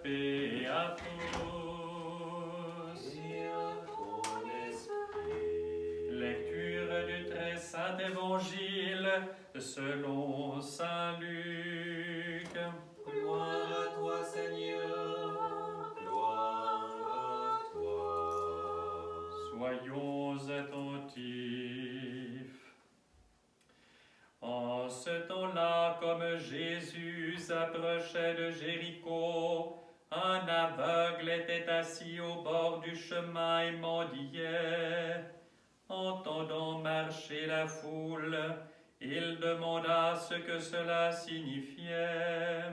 paix à tous. Et à ton esprit. Lecture du très saint évangile selon saint Luc. Gloire à toi, Seigneur. Gloire à toi. Soyons attentifs. En ce temps-là, comme Jésus s'approchait de Jéricho, un aveugle était assis au bord du chemin et mendiait. Entendant marcher la foule, il demanda ce que cela signifiait.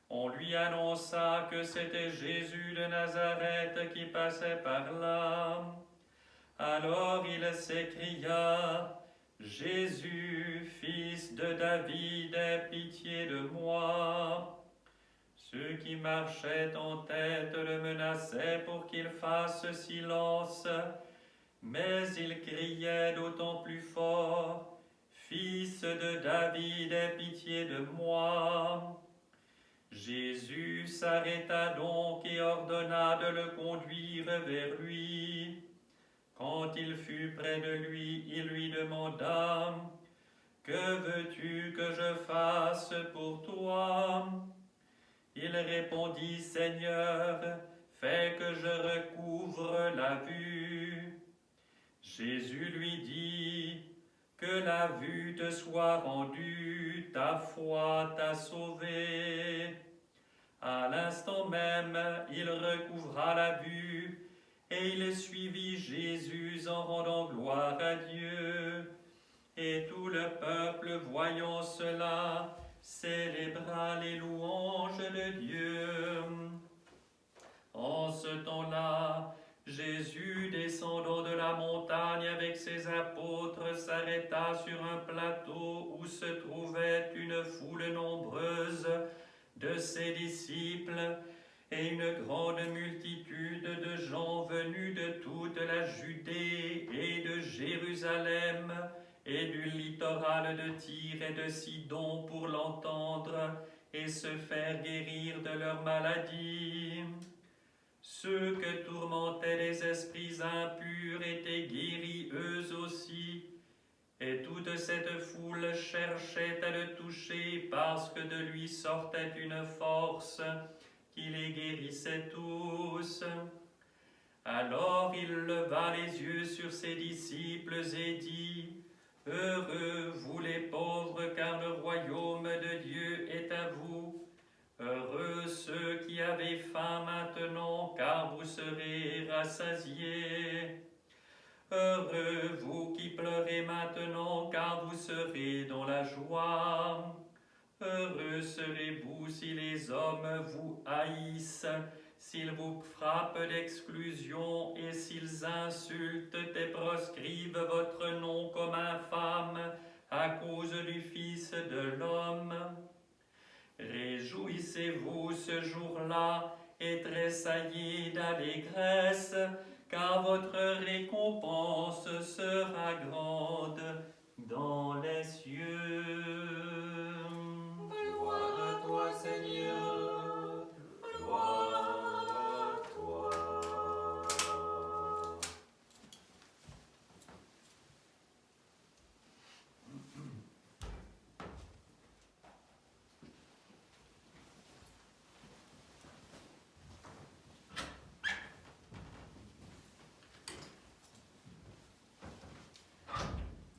On lui annonça que c'était Jésus de Nazareth qui passait par là. Alors il s'écria: Jésus, fils de David, aie pitié de moi. Ceux qui marchaient en tête le menaçaient pour qu'il fasse silence, mais il criait d'autant plus fort: Fils de David, aie pitié de moi. Jésus s'arrêta donc et ordonna de le conduire vers lui. Quand il fut près de lui, il lui demanda: Que veux-tu que je fasse pour toi? Il répondit: Seigneur, fais que je recouvre la vue. Jésus lui dit: Que la vue te soit rendue, ta foi t'a sauvé. À l'instant même, il recouvra la vue et il suivit Jésus en rendant gloire à Dieu. Et tout le peuple, voyant cela, célébra les louanges de Dieu. En ce temps-là, Jésus, descendant de la montagne avec ses apôtres, s'arrêta sur un plateau où se trouvait une foule nombreuse de ses disciples et une grande multitude de gens venus de toute la Judée et de Jérusalem et du littoral de Tyr et de Sidon pour l'entendre et se faire guérir de leurs maladies. Ceux que tourmentaient les esprits impurs étaient guéris eux aussi, et toute cette foule cherchait à le toucher parce que de lui sortait une force qui les guérissait tous. Alors il leva les yeux sur ses disciples et dit: Heureux vous les pauvres, car le royaume de Dieu est à vous. Heureux ceux qui avez faim maintenant, car vous serez rassasiés. Heureux vous qui pleurez maintenant, car vous serez dans la joie. Heureux serez-vous si les hommes vous haïssent, s'ils vous frappent d'exclusion et s'ils insultent et proscrivent votre nom comme infâme à cause du Fils de l'homme. Réjouissez-vous ce jour-là et tressaillez d'allégresse, car votre récompense sera grande dans les cieux. Gloire à toi, Seigneur. Gloire à toi.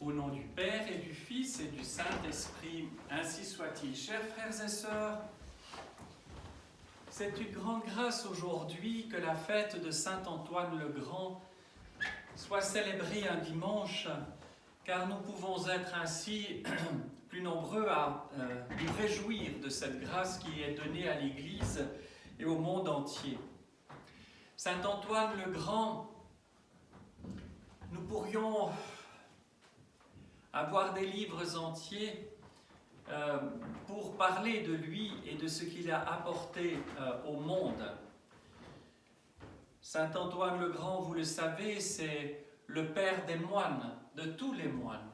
Au nom du Père et du Fils et du Saint-Esprit, ainsi soit-il. Chers frères et sœurs, c'est une grande grâce aujourd'hui que la fête de Saint-Antoine le Grand soit célébrée un dimanche, car nous pouvons être ainsi plus nombreux à nous réjouir de cette grâce qui est donnée à l'Église et au monde entier. Saint-Antoine le Grand, nous pourrions avoir des livres entiers pour parler de lui et de ce qu'il a apporté au monde. Saint Antoine le Grand, vous le savez, c'est le père des moines, de tous les moines.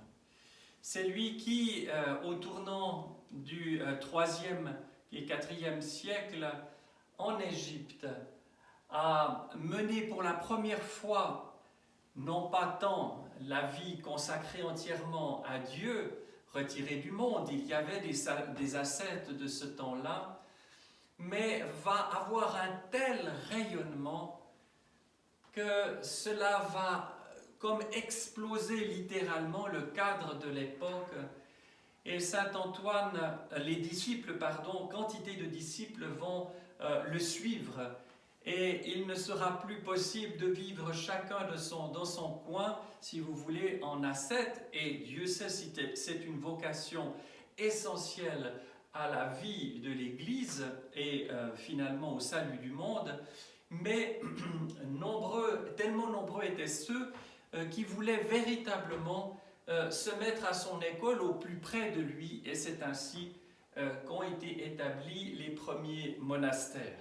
C'est lui qui, au tournant du 3e et 4e siècle, en Égypte a mené pour la première fois, non pas tant la vie consacrée entièrement à Dieu, retirée du monde, il y avait des ascètes de ce temps-là, mais va avoir un tel rayonnement que cela va comme exploser littéralement le cadre de l'époque. Et Saint Antoine, les disciples, quantité de disciples vont le suivre. Et il ne sera plus possible de vivre chacun dans son coin, si vous voulez, en ascète. Et Dieu sait si c'est une vocation essentielle à la vie de l'Église et finalement au salut du monde. Mais tellement nombreux étaient ceux qui voulaient véritablement se mettre à son école au plus près de lui. Et c'est ainsi qu'ont été établis les premiers monastères.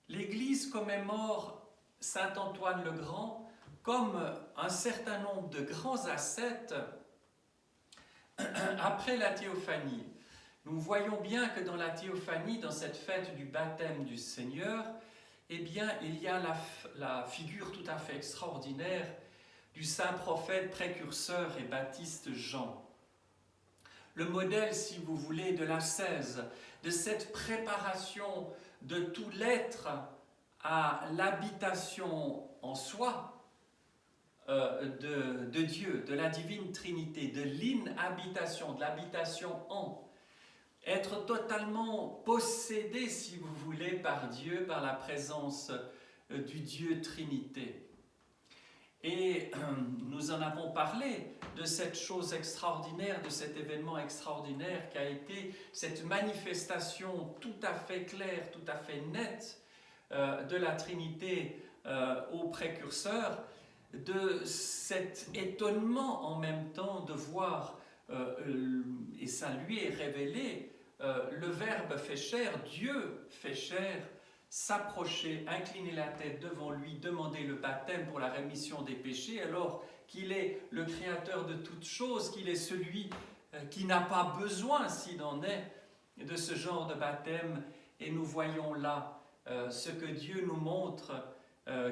L'Église commémore Saint Antoine le Grand comme un certain nombre de grands ascètes après la théophanie. Nous voyons bien que dans la théophanie, dans cette fête du baptême du Seigneur, eh bien, il y a la figure tout à fait extraordinaire du saint prophète précurseur et baptiste Jean. Le modèle, si vous voulez, de l'ascèse, de cette préparation de tout l'être à l'habitation en soi de Dieu, de la divine Trinité, de l'inhabitation, de l'habitation en. Être totalement possédé, si vous voulez, par Dieu, par la présence du Dieu Trinité. Et nous en avons parlé de cette chose extraordinaire, de cet événement extraordinaire qui a été cette manifestation tout à fait claire, tout à fait nette de la Trinité aux précurseurs, de cet étonnement en même temps de voir, et ça lui est révélé, le Verbe fait chair, Dieu fait chair, s'approcher, incliner la tête devant lui, demander le baptême pour la rémission des péchés, alors qu'il est le créateur de toutes choses, qu'il est celui qui n'a pas besoin, s'il en est, de ce genre de baptême. Et nous voyons là ce que Dieu nous montre,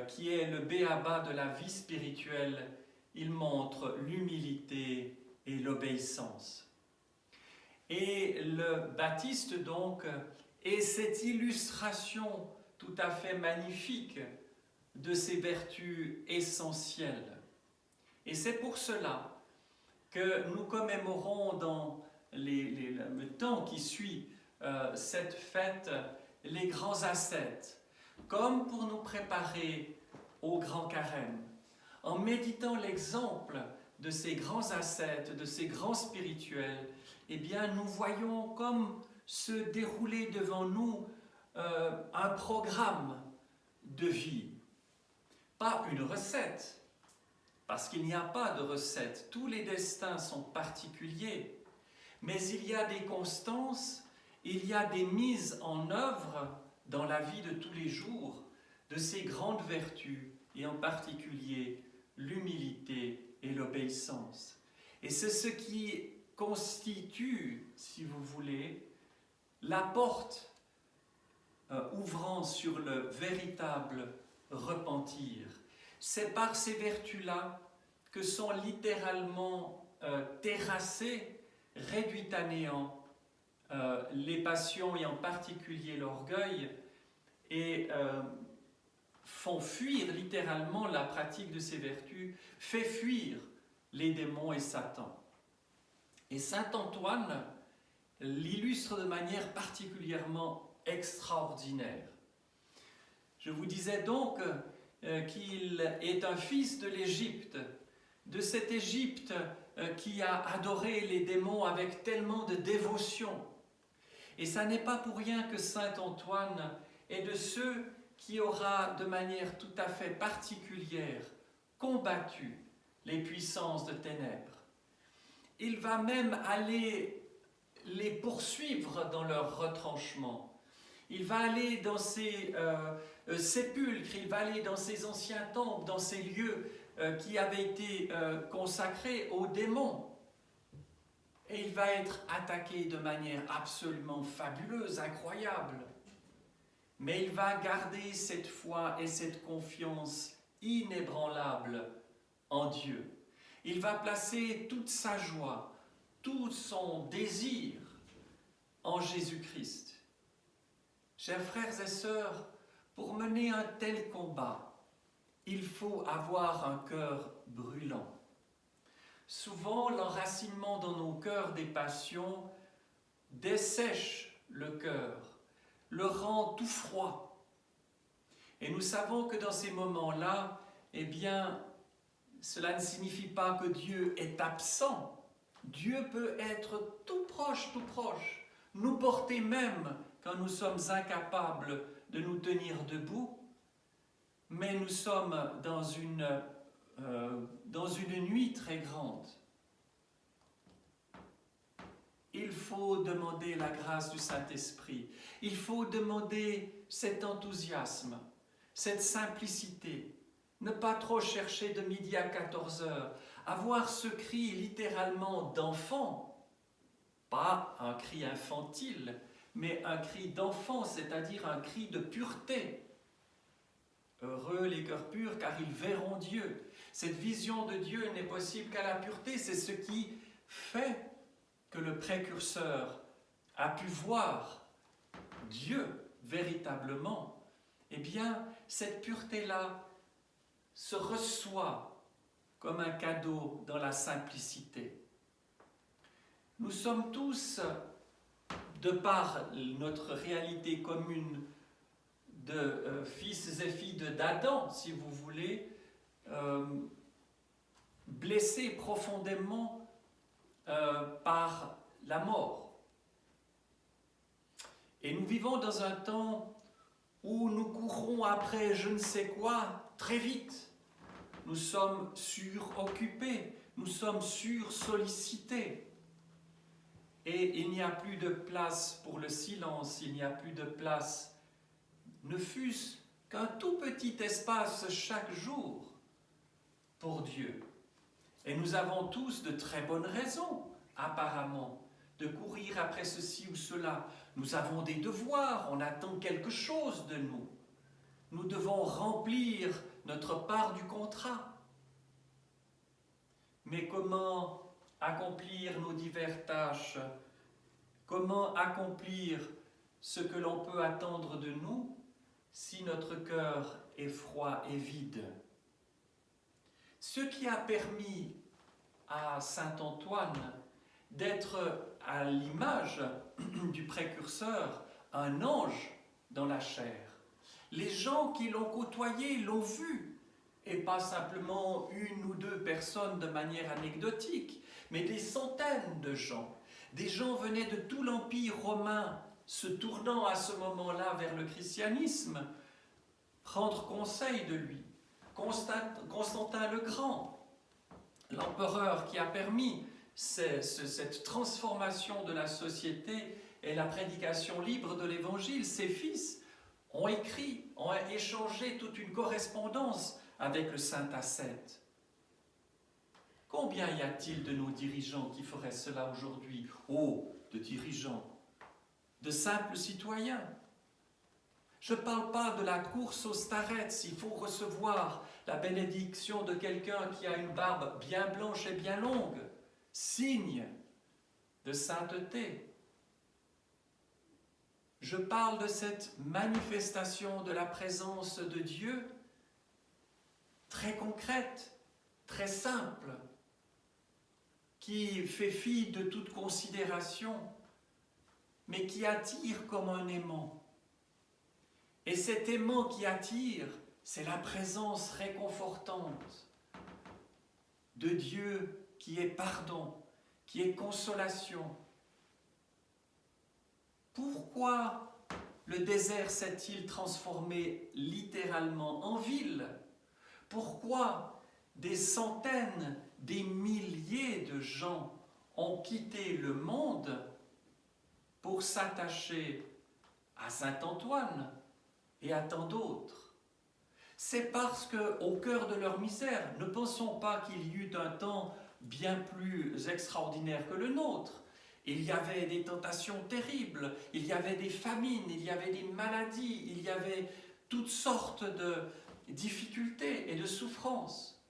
qui est le b.a.-ba de la vie spirituelle. Il montre l'humilité et l'obéissance. Et le baptiste, donc, est cette illustration tout à fait magnifique de ces vertus essentielles. Et c'est pour cela que nous commémorons dans le temps qui suit cette fête les grands ascètes, comme pour nous préparer au grand carême, en méditant l'exemple de ces grands ascètes, de ces grands spirituels. Eh bien, nous voyons comme se dérouler devant nous un programme de vie, pas une recette, parce qu'il n'y a pas de recette, tous les destins sont particuliers, mais il y a des constances, il y a des mises en œuvre dans la vie de tous les jours de ces grandes vertus, et en particulier l'humilité et l'obéissance. Et c'est ce qui constitue, si vous voulez, la porte ouvrant sur le véritable repentir. C'est par ces vertus-là que sont littéralement terrassées, réduites à néant, les passions et en particulier l'orgueil, et font fuir littéralement la pratique de ces vertus, fait fuir les démons et Satan. Et Saint Antoine l'illustre de manière particulièrement extraordinaire. Je vous disais donc qu'il est un fils de l'Égypte, de cette Égypte qui a adoré les démons avec tellement de dévotion. Et ça n'est pas pour rien que Saint Antoine est de ceux qui aura de manière tout à fait particulière combattu les puissances de ténèbres. Il va même aller les poursuivre dans leur retranchement. Il va aller dans ces sépulcres, il va aller dans ces anciens temples, dans ces lieux qui avaient été consacrés aux démons. Et il va être attaqué de manière absolument fabuleuse, incroyable. Mais il va garder cette foi et cette confiance inébranlable en Dieu. Il va placer toute sa joie, tout son désir en Jésus-Christ. Chers frères et sœurs, pour mener un tel combat, il faut avoir un cœur brûlant. Souvent, l'enracinement dans nos cœurs des passions dessèche le cœur, le rend tout froid. Et nous savons que dans ces moments-là, eh bien, cela ne signifie pas que Dieu est absent. Dieu peut être tout proche, nous porter même quand nous sommes incapables de nous tenir debout, mais nous sommes dans une nuit très grande. Il faut demander la grâce du Saint-Esprit. Il faut demander cet enthousiasme, cette simplicité. Ne pas trop chercher de midi à 14h. Avoir ce cri littéralement d'enfant, pas un cri infantile, mais un cri d'enfant, c'est-à-dire un cri de pureté. Heureux les cœurs purs, car ils verront Dieu. Cette vision de Dieu n'est possible qu'à la pureté. C'est ce qui fait que le précurseur a pu voir Dieu véritablement. Eh bien, cette pureté-là se reçoit comme un cadeau dans la simplicité. Nous sommes tous, de par notre réalité commune de fils et filles d'Adam, si vous voulez, blessés profondément par la mort. Et nous vivons dans un temps où nous courons après je ne sais quoi très vite. Nous sommes suroccupés, nous sommes sursollicités. Et il n'y a plus de place pour le silence, il n'y a plus de place, ne fût-ce qu'un tout petit espace chaque jour pour Dieu. Et nous avons tous de très bonnes raisons, apparemment, de courir après ceci ou cela. Nous avons des devoirs, on attend quelque chose de nous. Nous devons remplir notre part du contrat. Mais comment accomplir nos diverses tâches? Comment accomplir ce que l'on peut attendre de nous si notre cœur est froid et vide? Ce qui a permis à saint Antoine d'être à l'image du précurseur, un ange dans la chair. Les gens qui l'ont côtoyé l'ont vu, et pas simplement une ou deux personnes de manière anecdotique, mais des centaines de gens. Des gens venaient de tout l'Empire romain, se tournant à ce moment-là vers le christianisme, prendre conseil de lui. Constantin le Grand, l'empereur qui a permis cette transformation de la société et la prédication libre de l'Évangile, ses fils ont écrit, ont échangé toute une correspondance avec le saint ascète. Combien y a-t-il de nos dirigeants qui feraient cela aujourd'hui? Oh, de dirigeants, de simples citoyens. Je ne parle pas de la course aux starets, il faut recevoir la bénédiction de quelqu'un qui a une barbe bien blanche et bien longue, signe de sainteté. Je parle de cette manifestation de la présence de Dieu, très concrète, très simple, qui fait fi de toute considération, mais qui attire comme un aimant. Et cet aimant qui attire, c'est la présence réconfortante de Dieu qui est pardon, qui est consolation. Pourquoi le désert s'est-il transformé littéralement en ville? Pourquoi des centaines, des milliers de gens ont quitté le monde pour s'attacher à saint Antoine et à tant d'autres? C'est parce qu'au cœur de leur misère, ne pensons pas qu'il y eut un temps bien plus extraordinaire que le nôtre, Il y avait des tentations terribles, il y avait des famines, il y avait des maladies, il y avait toutes sortes de difficultés et de souffrances.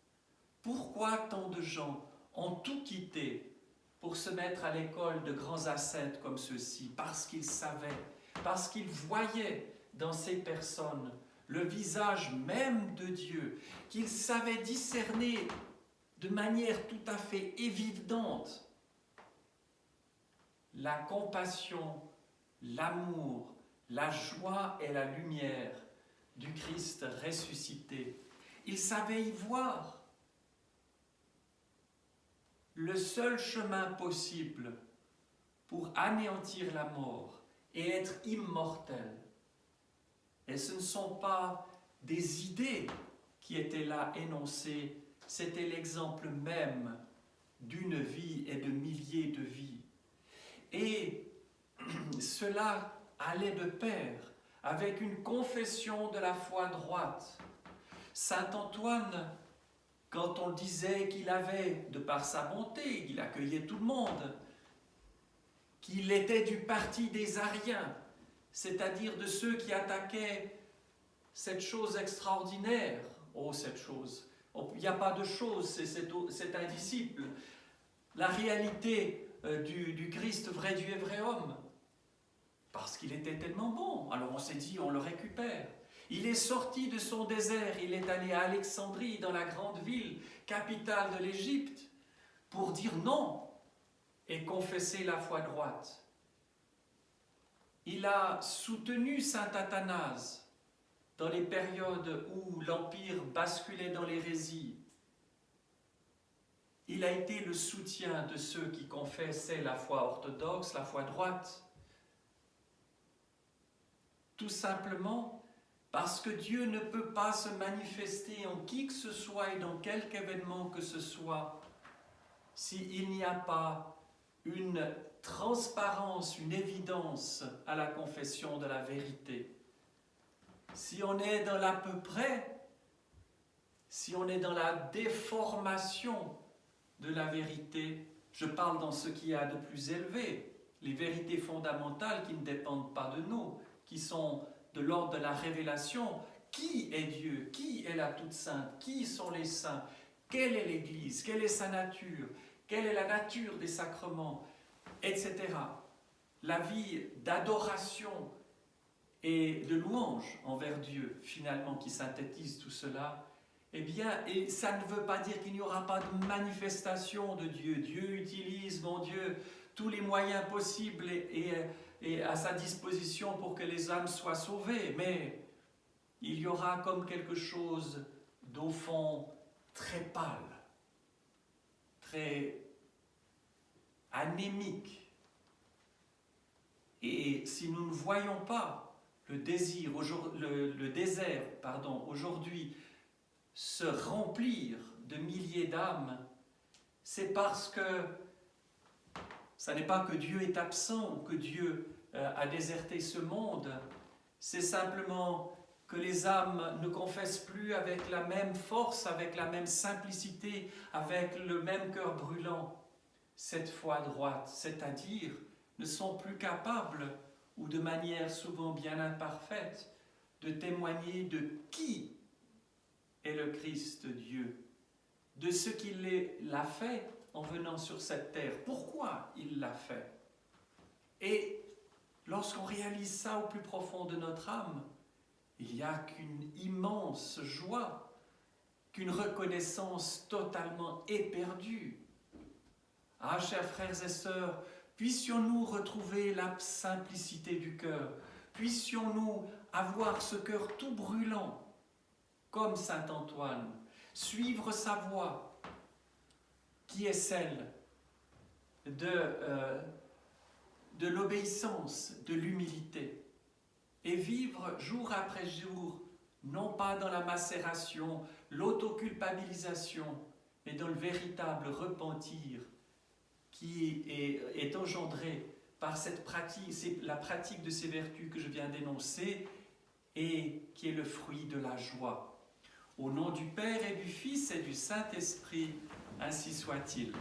Pourquoi tant de gens ont tout quitté pour se mettre à l'école de grands ascètes comme ceux-ci? Parce qu'ils savaient, parce qu'ils voyaient dans ces personnes le visage même de Dieu, qu'ils savaient discerner de manière tout à fait évidente la compassion, l'amour, la joie et la lumière du Christ ressuscité. Ils savaient y voir le seul chemin possible pour anéantir la mort et être immortel. Et ce ne sont pas des idées qui étaient là énoncées, c'était l'exemple même d'une vie et de milliers de vies. Et cela allait de pair avec une confession de la foi droite. Saint Antoine, quand on disait qu'il avait, de par sa bonté, il accueillait tout le monde, qu'il était du parti des Ariens, c'est-à-dire de ceux qui attaquaient cette chose extraordinaire. Oh, cette chose, il n'y a pas de chose, c'est indicible. La réalité du Christ, vrai Dieu et vrai homme. Parce qu'il était tellement bon. Alors on s'est dit, on le récupère. Il est sorti de son désert, il est allé à Alexandrie, dans la grande ville, capitale de l'Égypte, pour dire non et confesser la foi droite. Il a soutenu saint Athanase dans les périodes où l'Empire basculait dans l'hérésie. Il a été le soutien de ceux qui confessaient la foi orthodoxe, la foi droite. Tout simplement parce que Dieu ne peut pas se manifester en qui que ce soit et dans quelque événement que ce soit s'il n'y a pas une transparence, une évidence à la confession de la vérité. Si on est dans l'à peu près, si on est dans la déformation de la vérité, je parle dans ce qu'il y a de plus élevé, les vérités fondamentales qui ne dépendent pas de nous, qui sont de l'ordre de la révélation. Qui est Dieu? Qui est la toute sainte? Qui sont les saints? Quelle est l'Église? Quelle est sa nature? Quelle est la nature des sacrements? Etc. La vie d'adoration et de louange envers Dieu, finalement, qui synthétise tout cela, eh bien, et ça ne veut pas dire qu'il n'y aura pas de manifestation de Dieu. Dieu utilise, mon Dieu, tous les moyens possibles et à sa disposition pour que les âmes soient sauvées, mais il y aura comme quelque chose d'au fond très pâle, très anémique. Et si nous ne voyons pas le désert aujourd'hui se remplir de milliers d'âmes, c'est parce que ça n'est pas que Dieu est absent ou que Dieu a déserté ce monde, c'est simplement que les âmes ne confessent plus avec la même force, avec la même simplicité, avec le même cœur brûlant cette foi droite, c'est-à-dire ne sont plus capables, ou de manière souvent bien imparfaite, de témoigner de qui est le Christ Dieu, de ce qu'il l'a fait en venant sur cette terre, pourquoi il l'a fait. Et lorsqu'on réalise ça au plus profond de notre âme, il n'y a qu'une immense joie, qu'une reconnaissance totalement éperdue. Ah, chers frères et sœurs, puissions-nous retrouver la simplicité du cœur, puissions-nous avoir ce cœur tout brûlant, comme saint Antoine, suivre sa voie, qui est celle de l'obéissance, de l'humilité, et vivre jour après jour, non pas dans la macération, l'autoculpabilisation, mais dans le véritable repentir qui est engendré par cette pratique, c'est la pratique de ces vertus que je viens d'énoncer et qui est le fruit de la joie. Au nom du Père et du Fils et du Saint-Esprit, ainsi soit-il.